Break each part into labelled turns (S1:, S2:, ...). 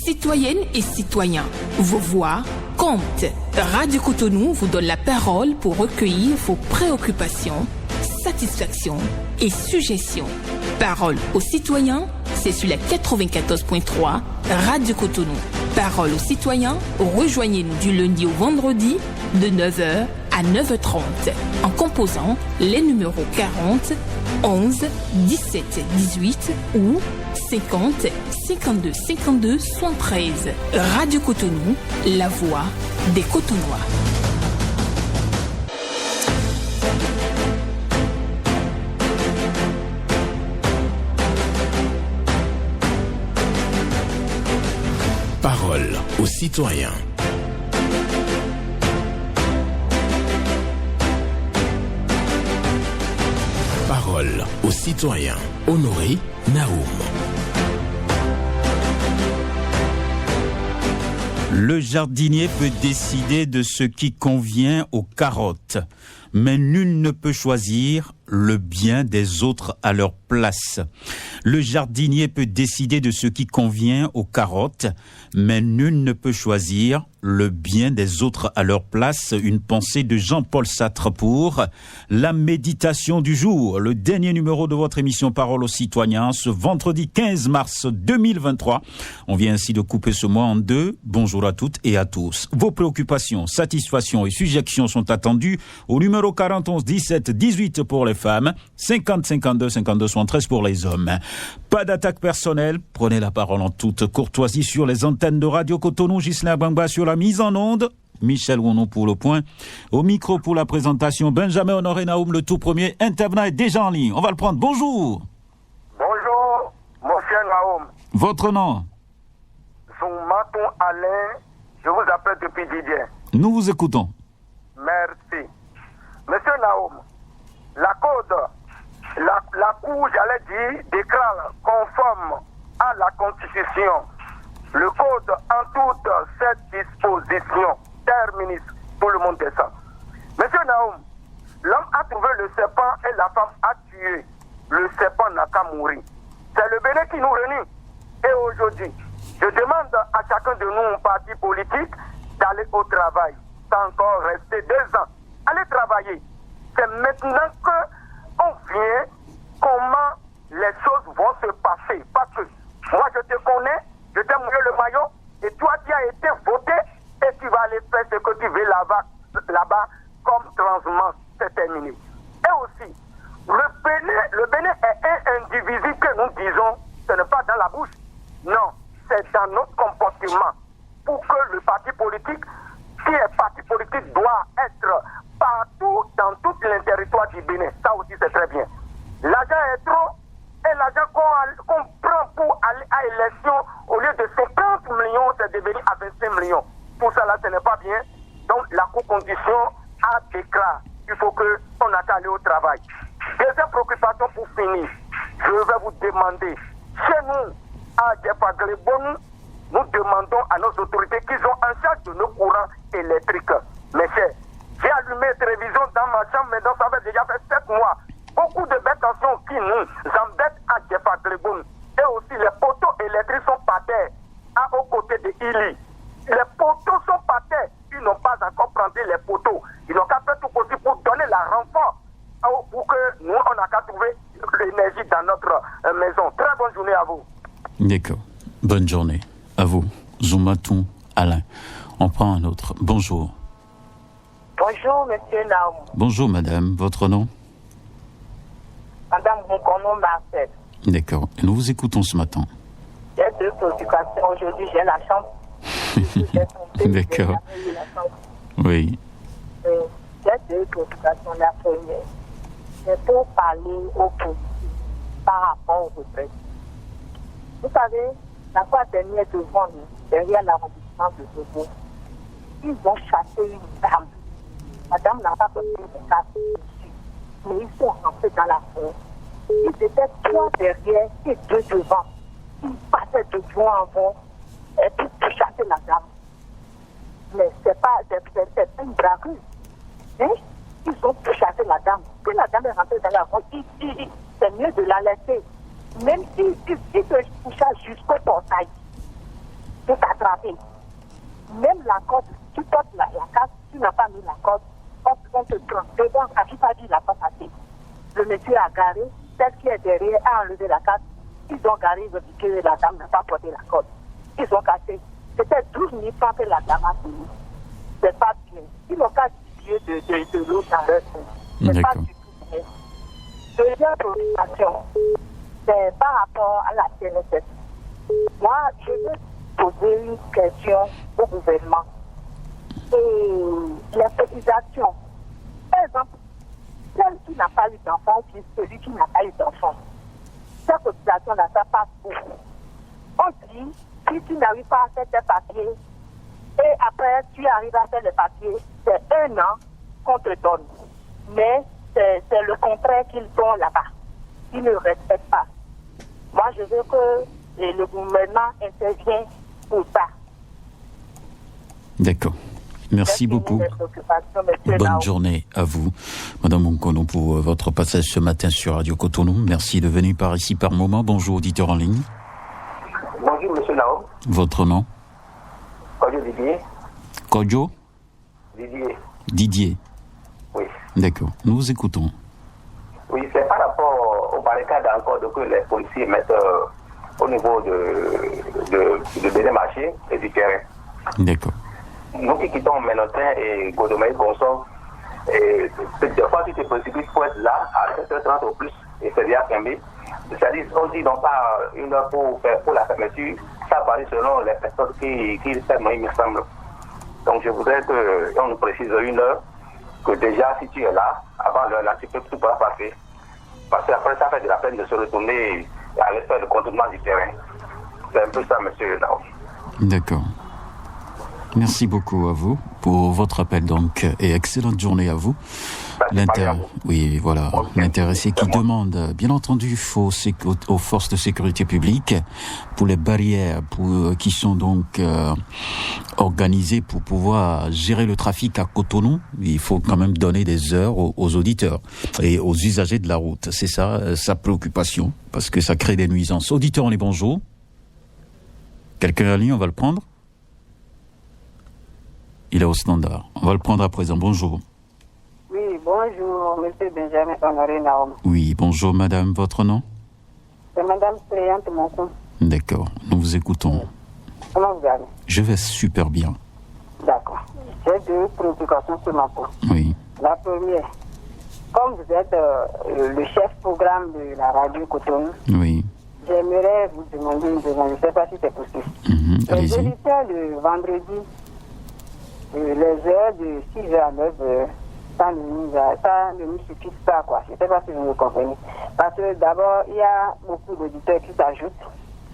S1: Citoyennes et citoyens, vos voix comptent. Radio Cotonou vous donne la parole pour recueillir vos préoccupations, satisfactions et suggestions. Parole aux citoyens, c'est sur la 94.3 Radio Cotonou. Parole aux citoyens, rejoignez-nous du lundi au vendredi de 9h à 9h30 en composant les numéros 40 11 17 18 ou 50 52 52 73. Radio Cotonou, la voix des Cotonois.
S2: Parole aux citoyens. Parole aux citoyens. Honoré Naoum.
S3: Le jardinier peut décider de ce qui convient aux carottes, mais nul ne peut choisir le bien des autres à leur place. Le jardinier peut décider de ce qui convient aux carottes, mais nul ne peut choisir le bien des autres à leur place. Une pensée de Jean-Paul Sartre pour la méditation du jour, le dernier numéro de votre émission Parole aux citoyens, ce vendredi 15 mars 2023. On vient ainsi de couper ce mois en deux. Bonjour à toutes et à tous. Vos préoccupations, satisfactions et suggestions sont attendues au numéro 40 11 17 18 pour les femmes, 50 52 52 73 pour les hommes. Pas d'attaque personnelle, prenez la parole en toute courtoisie sur les antennes de Radio Cotonou. Ghislain Bangba sur la mise en onde, Michel Wounou pour le point. Au micro pour la présentation, Benjamin Honoré Naoum, le tout premier intervenant est déjà en ligne. On va le prendre. Bonjour.
S4: Bonjour, mon cher Naoum.
S3: Votre nom?
S4: Soumaton Alain, je vous appelle depuis Didier.
S3: Nous vous écoutons.
S4: Merci. Monsieur Naoum, la Cour, j'allais dire, déclare conforme à la Constitution le Code en toute cette disposition. Terminus, tout le monde descend. Monsieur Naoum, l'homme a trouvé le serpent et la femme a tué. Le serpent n'a qu'à mourir. C'est le Bénin qui nous réunit. Et aujourd'hui, je demande à chacun de nous, un parti politique, d'aller au travail. Sans encore rester 2 ans. Allez travailler. C'est maintenant qu'on vient comment les choses vont se passer. Parce que moi, je te connais, je t'ai mouillé le maillot, et toi, tu as été voté, et tu vas aller faire ce que tu veux là-bas comme transhumance. C'est terminé. Et aussi, le Bénin est un individu que nous disons, ce n'est pas dans la bouche. Non, c'est dans notre comportement. Pour que le parti politique, qui est parti politique, doit être partout dans tout le territoire du Bénin. Ça aussi, c'est très bien. L'argent est trop, et l'argent qu'on prend pour aller à l'élection, au lieu de 50 millions, c'est devenu à 25 millions. Pour ça, là, ce n'est pas bien. Donc, la Cour-Condition a déclaré qu'il faut qu'on a qu'à aller au travail. Deuxième préoccupation pour finir, je vais vous demander, chez nous, à Djepaglebon, nous demandons à nos autorités qui sont en charge de nos courants électriques. Mes chers, j'ai allumé la télévision dans ma chambre, mais ça fait déjà fait 7 mois. Beaucoup de bêtes tensions qui nous embêtent à Djepaglebon. Et aussi, les poteaux électriques sont par terre, aux côtés de Ili. Les poteaux sont par terre. Ils n'ont pas encore planté les poteaux. Ils n'ont qu'à faire tout possible pour donner la renfort pour que nous, on n'a qu'à trouver l'énergie dans notre maison. Très bonne journée à vous.
S3: D'accord. Bonne journée à vous. Zoumaton Alain. On prend un autre. Bonjour.
S5: Bonjour, monsieur Naoum.
S3: Bonjour, madame. Votre nom?
S5: Madame Moukono Marcel.
S3: D'accord. Et nous vous écoutons ce matin.
S5: J'ai 2 préoccupations. Aujourd'hui, j'ai la chance.
S3: D'accord. Oui.
S5: J'ai 2 préoccupations. La première, c'est pour parler aux politiques par rapport aux retraites. Vous savez, la fois dernière devant nous, derrière l'arrondissement de Togo, ils ont chassé une dame. La dame n'a pas besoin de casser dessus, mais ils sont rentrés dans la forêt. Ils étaient 3 derrière et 2 devant. Ils passaient de joint en vent et puis pour chasser la dame. Mais c'est pas une braqueuse. Hein? Ils ont pourchassé la dame. Puis la dame est rentrée dans la forêt. C'est mieux de la laisser. Même si te pourchasse jusqu'au portail. pour t'attraper. Même la corde, tu portes la carte, tu n'as pas mis la corde, on te prend. Devant, quand tu pas dit la corde passée. Le monsieur a garé, celle qui est derrière a enlevé la carte. Ils ont garé, ils ont dit que la dame n'a pas porté la corde. Ils ont cassé. C'était 12 minutes quand la dame a fini. C'est pas bien. Ils n'ont pas distribué de l'eau dans leur sein. C'est pas du tout bien. Deuxième préoccupation, c'est par rapport à la CNSS. Moi, je veux poser une question au gouvernement. Et les cotisations. Par exemple, celle qui n'a pas eu d'enfant, puis celui qui n'a pas eu d'enfant. Cette cotisation-là, ça passe où? On dit, si tu n'arrives pas à faire tes papiers, et après tu arrives à faire les papiers, c'est 1 an qu'on te donne. Mais c'est le contraire qu'ils font là-bas. Ils ne respectent pas. Moi, je veux que le gouvernement intervienne pour ça.
S3: D'accord. Merci beaucoup. Bonne journée à vous, Madame Monkono, pour votre passage ce matin sur Radio Cotonou. Merci de venir par ici par moment. Bonjour, auditeur en ligne.
S4: Bonjour, monsieur Naom.
S3: Votre nom?
S4: Kodjo Didier.
S3: Kodjo?
S4: Didier.
S3: Didier.
S4: Oui.
S3: D'accord. Nous vous écoutons.
S4: Oui, c'est par rapport aux barricades encore que les policiers mettent au niveau de Bénin-Marché et du terrain.
S3: D'accord.
S4: Nous qui quittons Ménotin et Godomé, Consort, et des fois tu te précipites pour être là à 7h30 au plus, et c'est déjà fermé. C'est-à-dire, on dit non pas 1 heure pour la fermeture, ça varie selon les personnes qui ferment, il me semble. Donc je voudrais qu'on nous précise 1 heure, que déjà si tu es là, avant l'heure là, tu peux tout pas passer. Parce qu'après ça fait de la peine de se retourner à l'effet de contournement du terrain. C'est un peu ça, monsieur Naom.
S3: D'accord. Merci beaucoup à vous pour votre appel donc et excellente journée à vous. Oui, voilà, l'intéressé qui demande bien entendu aux forces de sécurité publique pour les barrières qui sont donc organisées pour pouvoir gérer le trafic à Cotonou. Il faut quand même donner des heures aux auditeurs et aux usagers de la route. C'est ça sa préoccupation parce que ça crée des nuisances. Auditeurs, on est bonjour. Quelqu'un en ligne, on va le prendre. Il est au standard. On va le prendre à présent. Bonjour.
S5: Oui, bonjour, monsieur Benjamin Honoré Naom.
S3: Oui, bonjour madame. Votre nom?
S5: C'est madame Sléante Monson.
S3: D'accord. Nous vous écoutons.
S5: Comment vous allez?
S3: Je vais super bien.
S5: D'accord. J'ai 2 préoccupations sur ma peau.
S3: Oui.
S5: La première, comme vous êtes le chef programme de la radio Cotonou,
S3: oui.
S5: J'aimerais vous demander une demande. Je ne sais pas si c'est possible. Les éditions de vendredi, les heures de 6h à 9h, ça ne nous suffit pas, quoi. Je ne sais pas si vous me comprenez. Parce que d'abord, il y a beaucoup d'auditeurs qui s'ajoutent.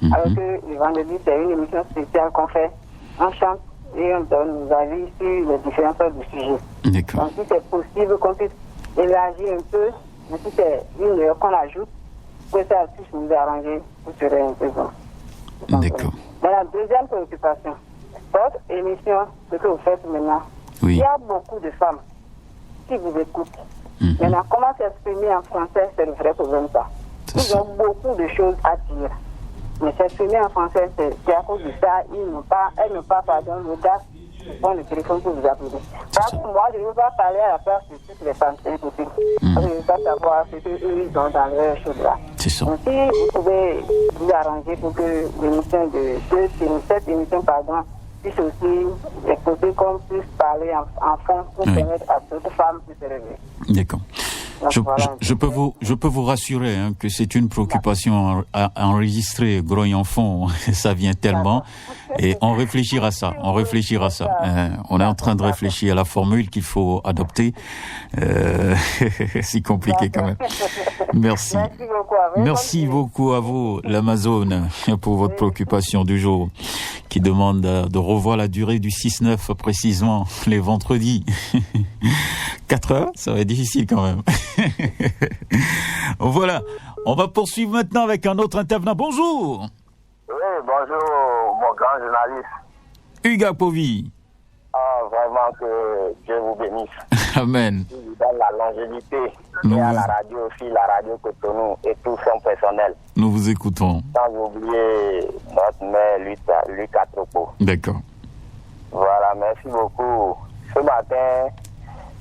S5: Alors que le vendredi, c'est une émission spéciale qu'on fait. On chante et on donne nos avis sur les différentes sortes de sujets.
S3: D'accord.
S5: Donc, si c'est possible qu'on puisse élargir un peu, mais si c'est 1 heure qu'on ajoute, que ça puisse nous arranger, vous serez un peu bon.
S3: D'accord.
S5: Mais la deuxième préoccupation, votre émission, ce que vous faites maintenant, il y a beaucoup de femmes qui vous écoutent. Maintenant, comment s'exprimer en français, c'est le vrai problème, ça. Ils ont beaucoup de choses à dire. Mais s'exprimer en français, c'est à cause de ça, elles n'ont pas, l'audace de prendre le téléphone pour vous appeler. Parce que moi, je ne veux pas parler à la place de toutes les femmes, c'est impossible. Je ne veux pas savoir ce qu'eux, ils ont dans leur chose là.
S3: C'est ça.
S5: Donc, si vous pouvez vous arranger pour que l'émission cette émission, puisse aussi exposer qu'on puisse parler en fond pour permettre à d'autres femmes de se réveiller.
S3: D'accord. Je peux vous rassurer que c'est une préoccupation à enregistrer gros en fond, ça vient tellement et on réfléchira à ça. On est en train de réfléchir à la formule qu'il faut adopter. C'est compliqué quand même. Merci. Merci beaucoup à vous, l'Amazone, pour votre préoccupation du jour, qui demande de revoir la durée du 6-9 précisément les vendredis. 4 heures, ça va être difficile quand même. Voilà, on va poursuivre maintenant avec un autre intervenant. Bonjour.
S4: Oui, bonjour, mon grand journaliste.
S3: Hugues Apovi.
S4: vraiment que Dieu vous bénisse.
S3: Amen.
S4: Il vous donne la longévité. Et à la radio aussi, la radio Cotonou et tout son personnel.
S3: Nous vous écoutons.
S4: Sans oublier notre mère Lucas Tropo.
S3: D'accord.
S4: Voilà, merci beaucoup. Ce matin,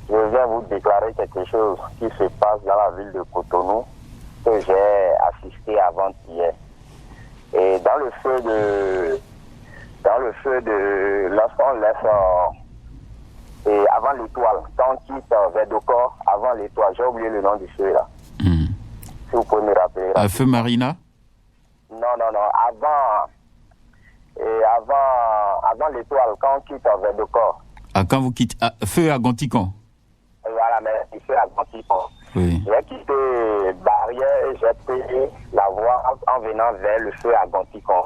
S4: je viens vous déclarer quelque chose qui se passe dans la ville de Cotonou que j'ai assisté avant-hier. Et dans le feu de lorsqu'on laisse et avant l'étoile, quand on quitte Verdocor, avant l'étoile, j'ai oublié le nom du feu là. Si vous pouvez me rappeler.
S3: À Feu Marina?
S4: Non, avant l'étoile, quand on quitte Verdocor.
S3: Ah, quand vous quittez Feu à Gonticon?
S4: Voilà, mais il fait à Gonticon.
S3: Oui.
S4: J'ai quitté Barrière et j'ai pris la voie en venant vers le feu à Gonticon.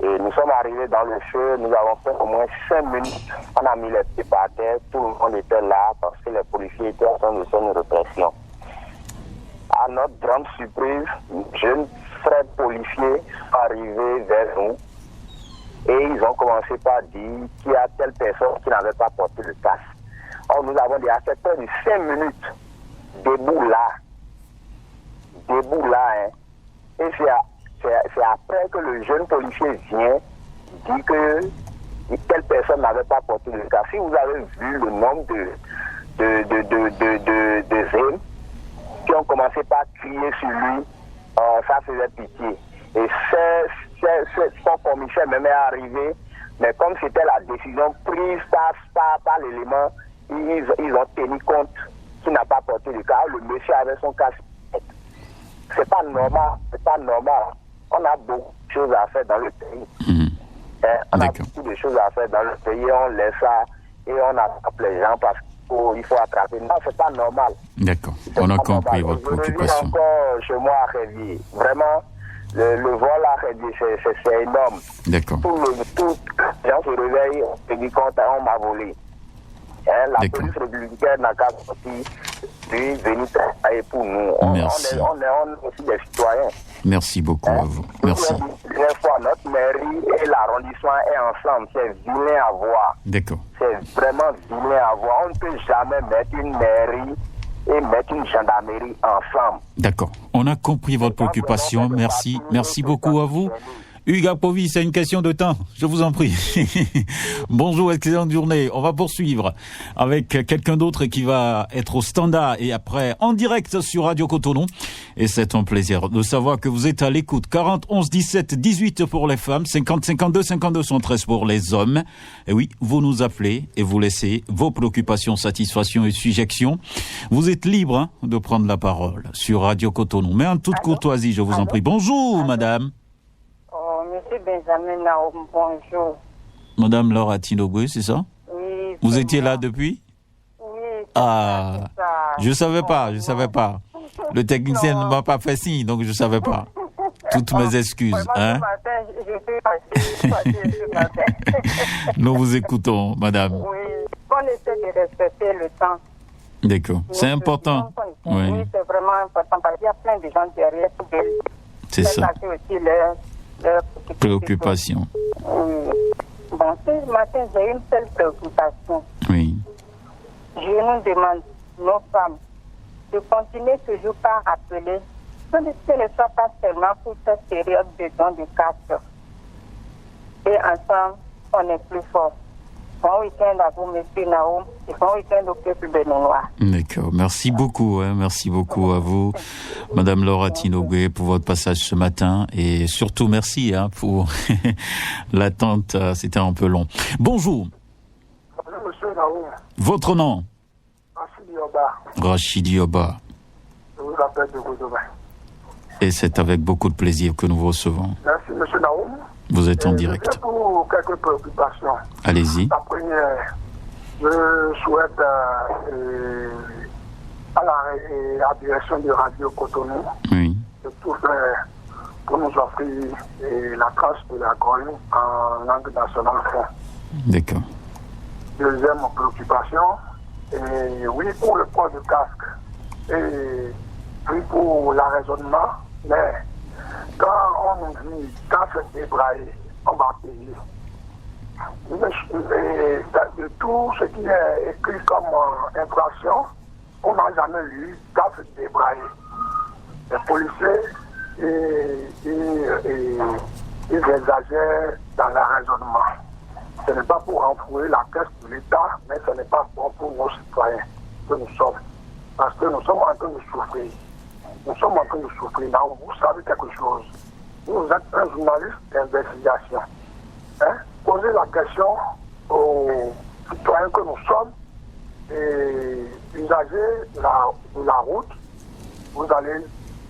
S4: Et nous sommes arrivés dans le feu, nous avons fait au moins 5 minutes. On a mis les pieds par terre, tout le monde était là parce que les policiers étaient en train de faire une répression. À notre grande surprise, jeunes frères policiers sont arrivés vers nous et ils ont commencé par dire qu'il y a telle personne qui n'avait pas porté le casque. Or, nous avons dit à cette heure de 5 minutes, debout là, hein. Et c'est après que le jeune policier vient dit que telle personne n'avait pas porté le casque. Si vous avez vu le nombre de jeunes qui ont commencé par crier sur lui, ça faisait pitié. Et son commissaire même est arrivé, mais comme c'était la décision prise par l'élément, ils ont tenu compte qu'il n'a pas porté le casque. Le monsieur avait son casque. C'est pas normal. On a beaucoup de choses à faire dans le pays. On a beaucoup de choses à faire dans le pays. On laisse ça et on attrape les gens parce qu'il faut attraper. Non, c'est pas normal.
S3: D'accord. On a compris votre préoccupation.
S4: Je reviens encore chez moi à Révier. Vraiment, le vol à Révier, c'est énorme.
S3: D'accord.
S4: Tout les gens se réveillent et disent qu'on m'a volé. La police républicaine n'a qu'à sortir puis venir travailler pour nous.
S3: Merci.
S4: On est aussi des citoyens.
S3: Merci beaucoup à vous. Merci.
S4: Une fois, notre mairie et l'arrondissement est ensemble. C'est vilain à voir.
S3: D'accord.
S4: C'est vraiment vilain à voir. On ne peut jamais mettre une mairie et mettre une gendarmerie ensemble.
S3: D'accord. On a compris votre préoccupation. Merci. Merci beaucoup à vous. Hugues Apovi, c'est une question de temps, je vous en prie. Bonjour, excellente journée. On va poursuivre avec quelqu'un d'autre qui va être au standard et après en direct sur Radio Cotonou. Et c'est un plaisir de savoir que vous êtes à l'écoute. 40 11 17 18 pour les femmes, 50 52 52 113 pour les hommes. Et oui, vous nous appelez et vous laissez vos préoccupations, satisfactions et suggestions. Vous êtes libre de prendre la parole sur Radio Cotonou. Mais en toute courtoisie, je vous en prie. Bonjour, madame.
S5: Monsieur Benjamin Naoum, bonjour.
S3: Madame Laura Tinogwe, c'est ça?
S5: Oui.
S3: Vous étiez là depuis?
S5: Oui.
S3: Ah,
S5: ça.
S3: Je savais pas. Le technicien ne m'a pas fait signe, donc je savais pas. Toutes mes excuses. Hein?
S5: Ce matin, je suis passée ce matin.
S3: Nous vous écoutons, madame.
S5: Oui, qu'on essaie de respecter le temps.
S3: D'accord. C'est important.
S5: Oui, c'est vraiment important parce qu'il y a plein de gens derrière.
S3: C'est ça.
S5: Aussi leur
S3: préoccupation.
S5: Oui. Bon, ce matin, j'ai une seule préoccupation.
S3: Oui.
S5: Je nous demande, nos femmes, de continuer toujours par rappeler que ce ne soit pas seulement pour cette période de don de casque. Et ensemble, on est plus fort. Bon week-end à vous, monsieur Naoum, et bon week-end au peuple de Nounois.
S3: D'accord. Merci beaucoup. Merci beaucoup à vous, madame Laura Tinogwe, pour votre passage ce matin. Et surtout, merci pour l'attente. C'était un peu long. Bonjour.
S4: Bonjour, monsieur Naoum.
S3: Votre nom?
S4: Rachidi Oba.
S3: Rachidi Oba.
S4: Je vous appelle de Goudouba.
S3: Et c'est avec beaucoup de plaisir que nous vous recevons.
S4: Merci, monsieur Naoum.
S3: Vous êtes en direct.
S4: Pour quelques préoccupations.
S3: Allez-y.
S4: La première, je souhaite à la direction de Radio Cotonou de tout faire pour nous offrir la trace de la Grogne en langue nationale.
S3: D'accord.
S4: Deuxième préoccupation, et oui pour le port de casque et oui pour l'arraisonnement, mais quand on nous dit quand c'est débraillé, on va payer. De tout ce qui est écrit comme infraction, on n'a jamais lu casque débraillé. Les policiers, ils exagèrent dans le raisonnement. Ce n'est pas pour renflouer la caisse de l'État, mais ce n'est pas bon pour nos citoyens que nous sommes. Parce que nous sommes en train de souffrir. Nous sommes en train de souffrir. Là, vous savez quelque chose. Vous êtes un journaliste d'investigation. Posez la question aux citoyens que nous sommes et usagers de la route. Vous allez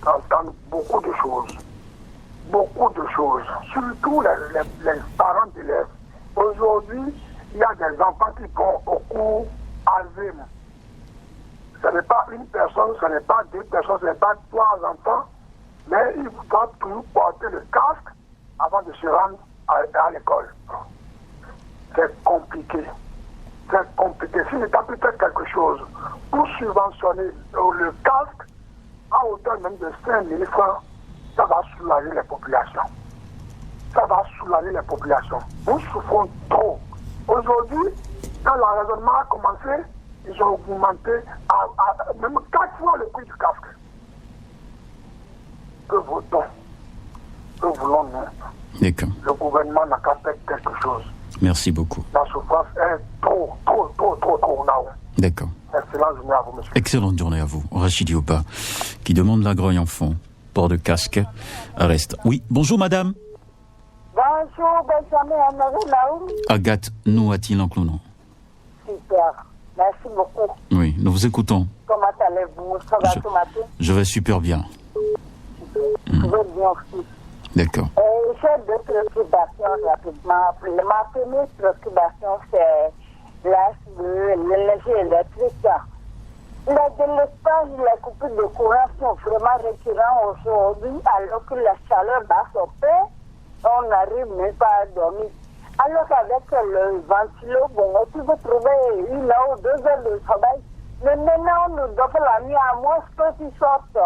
S4: entendre beaucoup de choses. Beaucoup de choses. Surtout les parents d'élèves. Aujourd'hui, il y a des enfants qui vont au cours ASEM. Ce n'est pas une personne, ce n'est pas deux personnes, ce n'est pas trois enfants, mais ils doivent toujours porter le casque avant de se rendre à l'école. C'est compliqué. C'est compliqué. Si l'État peut faire quelque chose pour subventionner le casque à hauteur même de 5 000 francs, ça va soulager les populations. Ça va soulager les populations. Nous souffrons trop. Aujourd'hui, quand le raisonnement a commencé, ils ont augmenté à même 4 fois le prix du casque. Que vaut-on? Que voulons-nous?
S3: D'accord.
S4: Le gouvernement n'a qu'à faire quelque chose.
S3: Merci beaucoup.
S4: La souffrance est trop là-haut.
S3: D'accord.
S4: Excellente journée à vous, monsieur.
S3: Excellente journée à vous. Rachid Yopa, qui demande la Grogne-Enfant. Port de casque, arreste. Oui, bonjour madame.
S5: Bonjour, Benjamin Honoré Naoum.
S3: Agathe Nouati-Lanclonon.
S5: Super, merci beaucoup.
S3: Oui, nous vous écoutons.
S5: Comment allez-vous? Ça va ce matin?
S3: Je vais super bien.
S5: Je vais bien aussi.
S3: D'accord.
S5: J'ai deux préoccupations rapidement. Ma première préoccupation, c'est l'âge de l'énergie électrique. Les délestages, les coupures de courant sont vraiment récurrents aujourd'hui, alors que la chaleur bat son paix, on n'arrive même pas à dormir. Alors qu'avec le ventilo, bon, tu peux trouver 1 ou 2 heures de travail, mais maintenant on nous donne la nuit à moins que tu sortes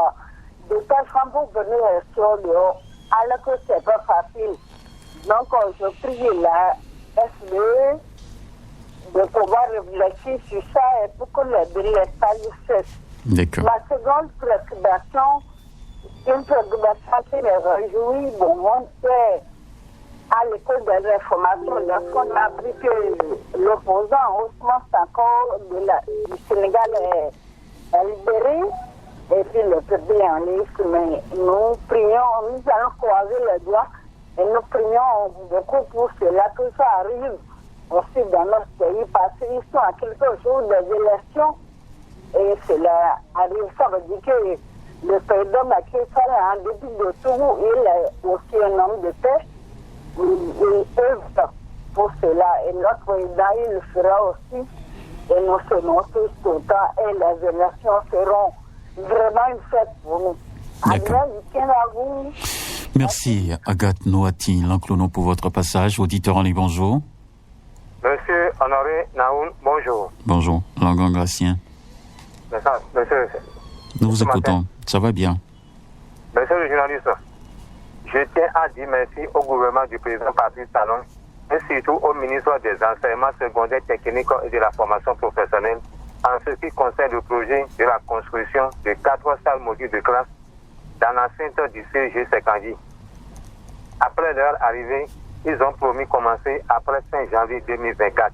S5: de ta chambre pour venir sur dehors, alors que c'est pas facile. Donc je prie la SDE de pouvoir réfléchir sur ça et pour que le délestage cesse.
S3: D'accord.
S5: Ma seconde préoccupation, une préoccupation qui me réjouit, bon, on sait à l'école de réformation, lorsqu'on a appris que l'opposant Ousmane Sanko du Sénégal est libéré, et puis le peuple est en liste, mais nous prions, nous allons croiser les doigts, et nous prions beaucoup pour cela, que ça arrive aussi dans notre pays, parce qu'ils sont à quelques jours des élections, et cela arrive, ça veut dire que le président Macky Sall, en dépit de tout, il est aussi un homme de paix, il œuvre pour cela, et notre président, il le fera aussi, et nous serons tous contents, et les élections seront vraiment une fête pour nous.
S3: D'accord.
S5: Week-end à vous.
S3: Merci Agathe Nouati-Lanclonon pour votre passage. Auditeur en ligne, bonjour.
S6: Monsieur Honoré Naoum, bonjour.
S3: Bonjour, Langon Gracien.
S6: Monsieur.
S3: Nous vous écoutons. Ça va bien.
S6: Monsieur le journaliste, je tiens à dire merci au gouvernement du président Patrice Talon et surtout au ministre des Enseignements secondaires techniques et de la formation professionnelle en ce qui concerne le projet de la construction de 4 salles modules de classe dans l'enceinte du CEG Sekanji. Après leur arrivée, ils ont promis commencer après fin janvier 2024.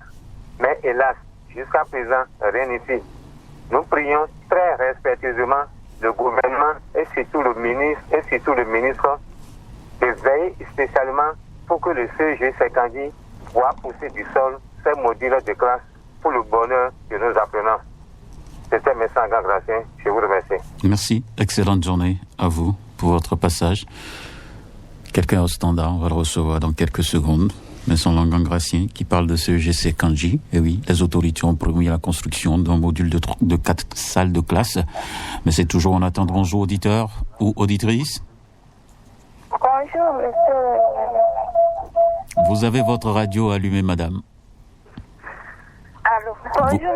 S6: Mais hélas, jusqu'à présent, rien ici. Nous prions très respectueusement le gouvernement et surtout le ministre de veiller spécialement pour que le CEG Sekanji voit pousser du sol ces modules de classe pour le bonheur de nos apprenants. C'était M. Sanga Gracien, je vous remercie.
S3: Merci, excellente journée à vous pour votre passage. Quelqu'un au standard, on va le recevoir dans quelques secondes. M. Langan Gracien qui parle de ce GC Kanji. Et oui, les autorités ont promis la construction d'un module de 4 salles de classe. Mais c'est toujours en attente. Bonjour auditeurs ou auditrices.
S5: Bonjour, monsieur.
S3: Vous avez votre radio allumée, madame.
S5: Allô, bonjour, monsieur.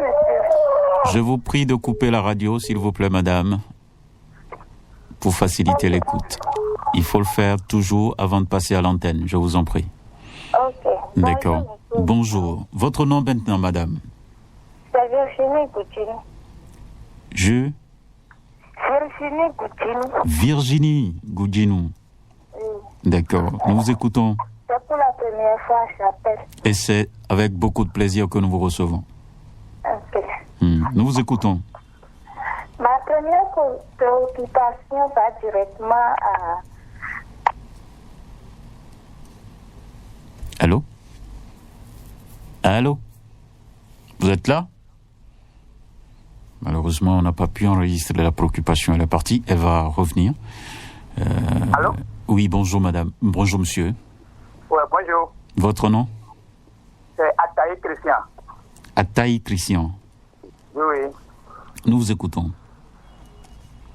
S3: Je vous prie de couper la radio, s'il vous plaît, madame, pour faciliter l'écoute. Il faut le faire toujours avant de passer à l'antenne, je vous en prie.
S5: Ok,
S3: D'accord. Bonjour. Votre nom maintenant, madame?
S5: C'est Virginie Goutinou. Virginie Goutinou.
S3: Virginie Goutinou.
S5: Oui.
S3: D'accord. Nous vous écoutons.
S5: C'est pour la première fois que j'appelle.
S3: Et c'est avec beaucoup de plaisir que nous vous recevons.
S5: Ok.
S3: Nous vous écoutons.
S5: Ma première préoccupation va directement à...
S3: Allô? Allô? Vous êtes là? Malheureusement, on n'a pas pu enregistrer la préoccupation. Elle est partie. Elle va revenir.
S4: Allô?
S3: Oui, bonjour madame. Bonjour monsieur.
S4: Ouais, bonjour.
S3: Votre nom?
S4: C'est Ataï Christian.
S3: Ataï Christian.
S4: Oui, oui.
S3: Nous vous écoutons.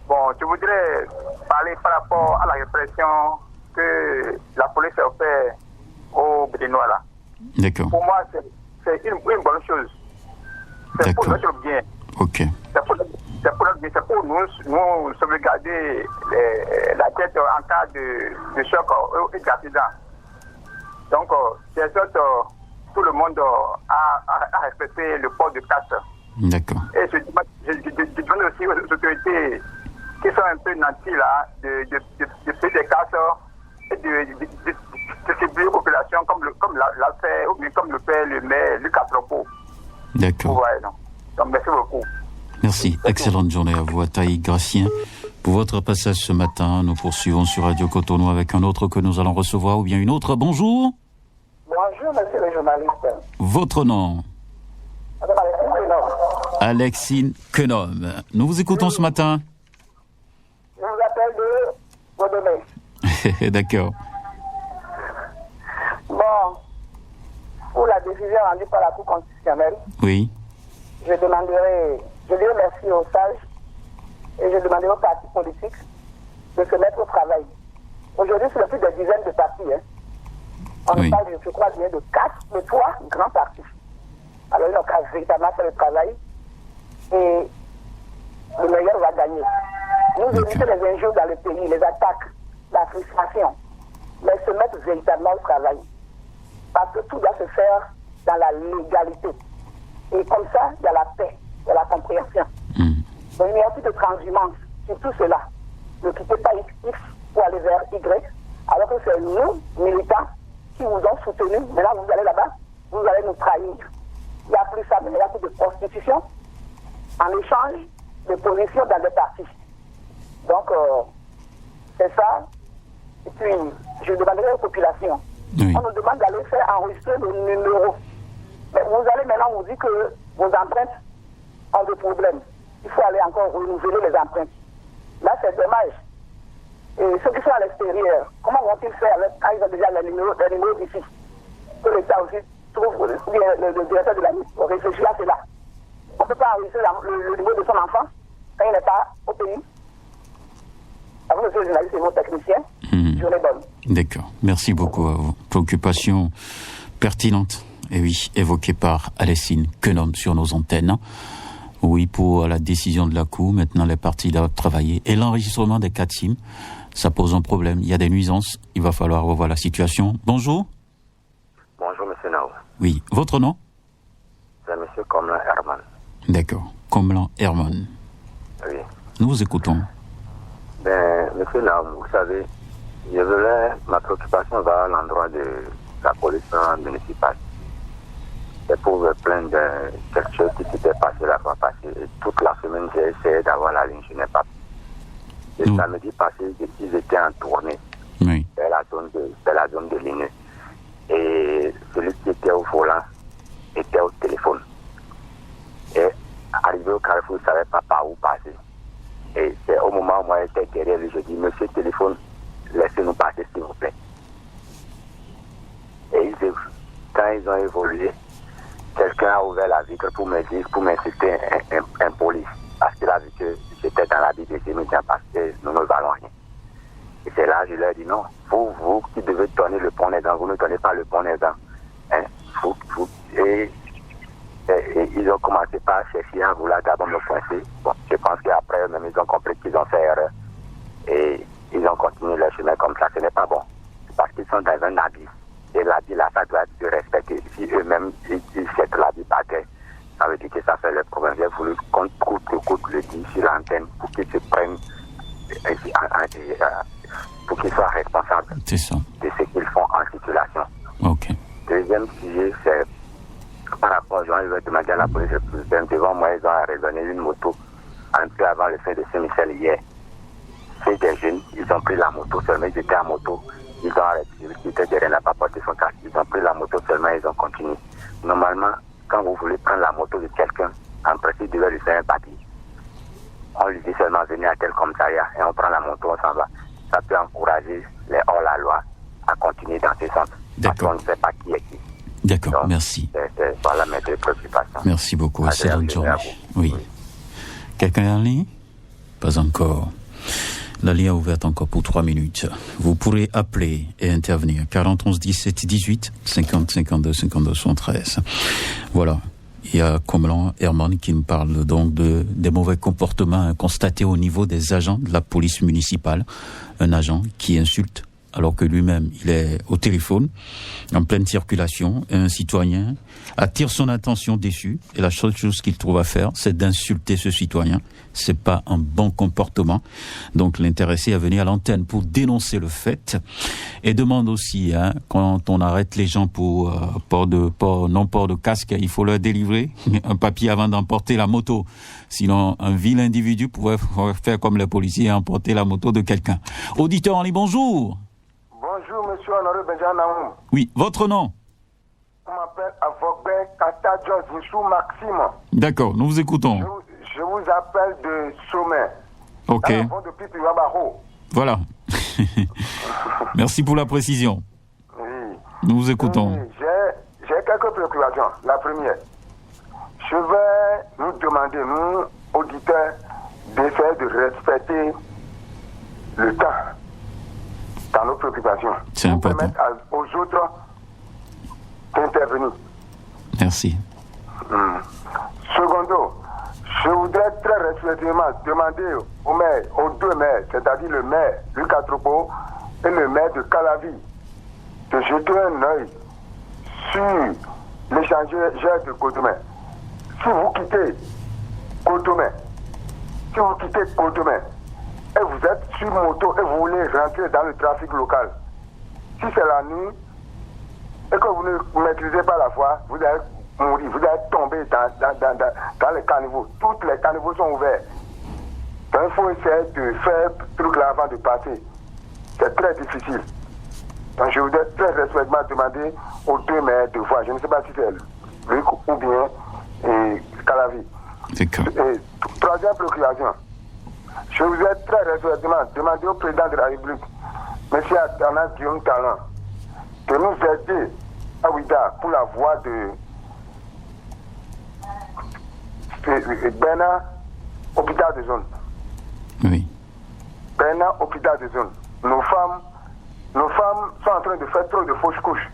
S4: Bon, je voudrais parler par rapport à la répression que la police a fait au Béninois là.
S3: D'accord.
S4: Pour moi, c'est une bonne chose. C'est pour notre bien.
S3: Ok.
S4: C'est pour notre bien. C'est pour nous sauvegarder la tête en cas de choc et d'accident. Donc, j'exhorte tout le monde à respecter le port de casque.
S3: D'accord.
S4: Et je demande aussi aux autorités qui sont un peu nantis là, de payer des casques et de distribuer aux populations comme l'a fait, ou bien comme le fait le maire Luc Atropo.
S3: D'accord.
S4: Ouais, non. Donc, merci beaucoup.
S3: Merci. Excellente journée à vous, Ataï Gracien. Pour votre passage ce matin, nous poursuivons sur Radio Cotonou avec un autre que nous allons recevoir, ou bien une autre. Bonjour.
S4: Bonjour, monsieur le journaliste.
S3: Votre nom?
S4: Madame
S3: Alexine Kenom. Nous vous écoutons ce matin.
S4: Je vous appelle de Bodonnet.
S3: D'accord.
S4: Bon, pour la décision rendue par la Cour constitutionnelle,
S3: Oui.
S4: je dirais merci aux sages et je demanderai aux partis politiques de se mettre au travail. Aujourd'hui, c'est le plus de dizaines de partis. On
S3: Oui.
S4: parle, je crois, bien de 3 grands partis. Alors, ils n'ont qu'à véritablement faire le travail et le meilleur va gagner. Nous éviter les injures dans le pays, les attaques, la frustration, mais se mettre véritablement au travail. Parce que tout doit se faire dans la légalité. Et comme ça, il y a la paix, il y a la compréhension. Donc, il n'y a plus de transhumance sur tout cela. Ne quittez pas X pour aller vers Y, alors que c'est nous, militants, qui vous ont soutenus. Maintenant, vous allez là-bas, vous allez nous trahir. Il n'y a plus ça, mais il y a plus de prostitution en échange de positions dans des partis. Donc, c'est ça. Et puis, je demanderai aux populations.
S3: Oui.
S4: On nous demande d'aller faire enregistrer le numéro. Mais vous allez maintenant vous dire que vos empreintes ont des problèmes. Il faut aller encore renouveler les empreintes. Là, c'est dommage. Et ceux qui sont à l'extérieur, comment vont-ils faire quand ils ont déjà les numéros d'ici? Que l'État aussi trouve, le directeur de la ministre, réfléchir à cela. On ne peut pas enregistrer le numéro de son enfant quand il n'est pas au pays. À vous, monsieur le journaliste et vos techniciens, journée bonne.
S3: D'accord. Merci beaucoup à vous. Préoccupation pertinente, et oui, évoquée par Alessine Kenom sur nos antennes. Oui, pour la décision de la Cour, maintenant les partis doivent travailler. Et l'enregistrement des 4 SIM, ça pose un problème. Il y a des nuisances, il va falloir revoir la situation. Bonjour.
S6: Bonjour, monsieur Nao.
S3: Oui, votre nom?
S6: C'est monsieur Comlan Herman.
S3: D'accord. Comlan Herman.
S6: Oui.
S3: Nous vous écoutons.
S6: Monsieur Nao, vous savez, ma préoccupation va à l'endroit de la police municipale. C'est pour me plaindre de quelque chose qui s'était passé la fois passée. Et toute la semaine, j'ai essayé d'avoir la ligne, je n'ai pas pu. Et samedi passé, ils étaient en tournée.
S3: Oui.
S6: C'est la zone de Linné. Et celui qui était au volant était au téléphone. Et arrivé au carrefour, il ne savait pas par où passer. Et c'est au moment où moi j'étais derrière lui, je dis, monsieur téléphone, laissez-nous passer s'il vous plaît. Et quand ils ont évolué, quelqu'un a ouvert la vitre pour m'insulter un police. Parce qu'il a vu que j'étais dans la BBC, il me dit parce que nous ne valons rien. Et c'est là je leur ai dit non, vous qui devez donner le bon exemple, vous ne donnez pas le bon exemple. Hein? Et ils ont commencé par chercher à vouloir d'abord me coincer. Bon, je pense qu'après eux-mêmes ils ont compris qu'ils ont fait erreur. Et ils ont continué leur chemin comme ça. Ce n'est pas bon. Parce qu'ils sont dans un abysse. Et l'habit là, ça doit être respecté. Si eux-mêmes, ils jettent l'habit par terre, ça veut dire que ça fait le problème. J'ai voulu qu'on coupe le dit sur l'antenne pour qu'ils se prennent, pour qu'ils soient responsables de ce qu'ils font en circulation.
S3: Ok.
S6: Deuxième sujet, c'est par rapport, je vais demander à la police devant moi, ils ont raisonné une moto un peu avant le fin de Saint-Michel hier. C'est des jeunes, ils ont pris la moto seulement, ils étaient en moto, ils ont arrêté, celui qui était derrière n'a pas porté son casque, ils ont pris la moto seulement, ils ont continué. Normalement, quand vous voulez prendre la moto de quelqu'un, en principe, vous devez lui faire un papier. On lui dit seulement venir à tel commissariat et on prend la moto, on s'en va. Ça peut encourager les hors-la-loi à continuer dans ce sens. Parce qu'on ne sait pas qui est qui.
S3: D'accord,
S6: donc,
S3: merci.
S6: Voilà mes deux préoccupations.
S3: Merci beaucoup. Excellente journée. Oui. Quelqu'un en ligne? Pas encore. La ligne est ouverte encore pour 3 minutes. Vous pourrez appeler et intervenir. 40 11 17 18 50 52 52 73. Voilà. Il y a Comelan Herman qui me parle donc des mauvais comportements constatés au niveau des agents de la police municipale. Un agent qui insulte alors que lui-même, il est au téléphone, en pleine circulation, et un citoyen attire son attention déçu, et la seule chose qu'il trouve à faire, c'est d'insulter ce citoyen. C'est pas un bon comportement. Donc, l'intéressé à venir à l'antenne pour dénoncer le fait, et demande aussi, quand on arrête les gens pour non-port de casque, il faut leur délivrer un papier avant d'emporter la moto. Sinon, un vil individu pourrait faire comme les policiers et emporter la moto de quelqu'un. Auditeur en ligne, bonjour.
S4: Bonjour, monsieur Honoré Benjamin Naoum.
S3: Oui, votre nom?
S4: On m'appelle Avogben Kata George Moussou Maxime.
S3: D'accord, nous vous écoutons.
S4: Je vous appelle de Sommet.
S3: Ok.
S4: Depuis Piwabaro.
S3: Voilà. Merci pour la précision.
S4: Oui.
S3: Nous vous écoutons.
S4: Oui, j'ai quelques préoccupations. La première, je vais nous demander, nous, auditeurs, d'essayer de respecter le temps dans nos préoccupations.
S3: C'est important.
S4: Permettre aux autres d'intervenir.
S3: Merci.
S4: Secondo, je voudrais très respectueusement demander aux deux maires, c'est-à-dire le maire Luc Atropo et le maire de Calavi, de jeter un œil sur l'échangeur de Cotomin. Si vous quittez Cotomin, et vous êtes sur moto et vous voulez rentrer dans le trafic local, si c'est la nuit et que vous ne maîtrisez pas la voie, vous allez mourir, vous allez tomber dans les caniveaux. Tous les caniveaux sont ouverts. Donc il faut essayer de faire ce truc là avant de passer. C'est très difficile. Donc je voudrais très respectueusement demander aux deux maires de voir. Je ne sais pas si c'est Luc ou bien Calavi.
S3: D'accord.
S4: Troisième préoccupation. Je voudrais très respectueusement demander au président de la République, M. Athanas Guillaume Talon, de nous aider à Ouida pour la voie de Bena, hôpital de zone.
S3: Oui.
S4: Bena, hôpital de zone. Nos femmes sont en train de faire trop de fausses couches.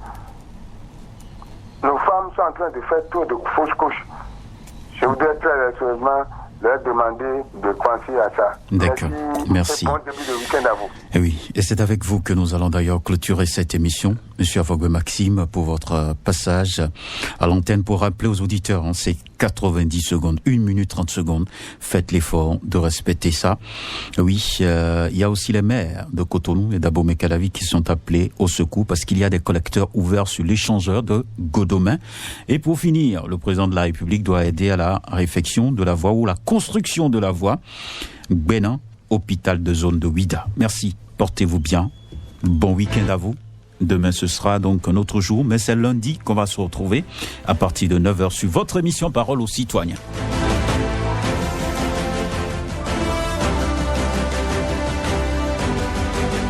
S4: Je voudrais très respectueusement leur demander de penser à ça.
S3: D'accord, merci.
S4: Bon début de week-end à vous.
S3: Et oui, et c'est avec vous que nous allons d'ailleurs clôturer cette émission. Monsieur Avogbe Maxime, pour votre passage à l'antenne, pour rappeler aux auditeurs, c'est 90 secondes, 1 minute 30 secondes. Faites l'effort de respecter ça. Oui, il y a aussi les maires de Cotonou et d'Abomey-Calavi qui sont appelés au secours parce qu'il y a des collecteurs ouverts sur l'échangeur de Godomain. Et pour finir, le président de la République doit aider à la réfection de la voie ou la construction de la voie Bénin, hôpital de zone de Ouida. Merci, portez-vous bien. Bon week-end à vous. Demain, ce sera donc un autre jour, mais c'est lundi qu'on va se retrouver à partir de 9h sur votre émission Parole aux citoyens.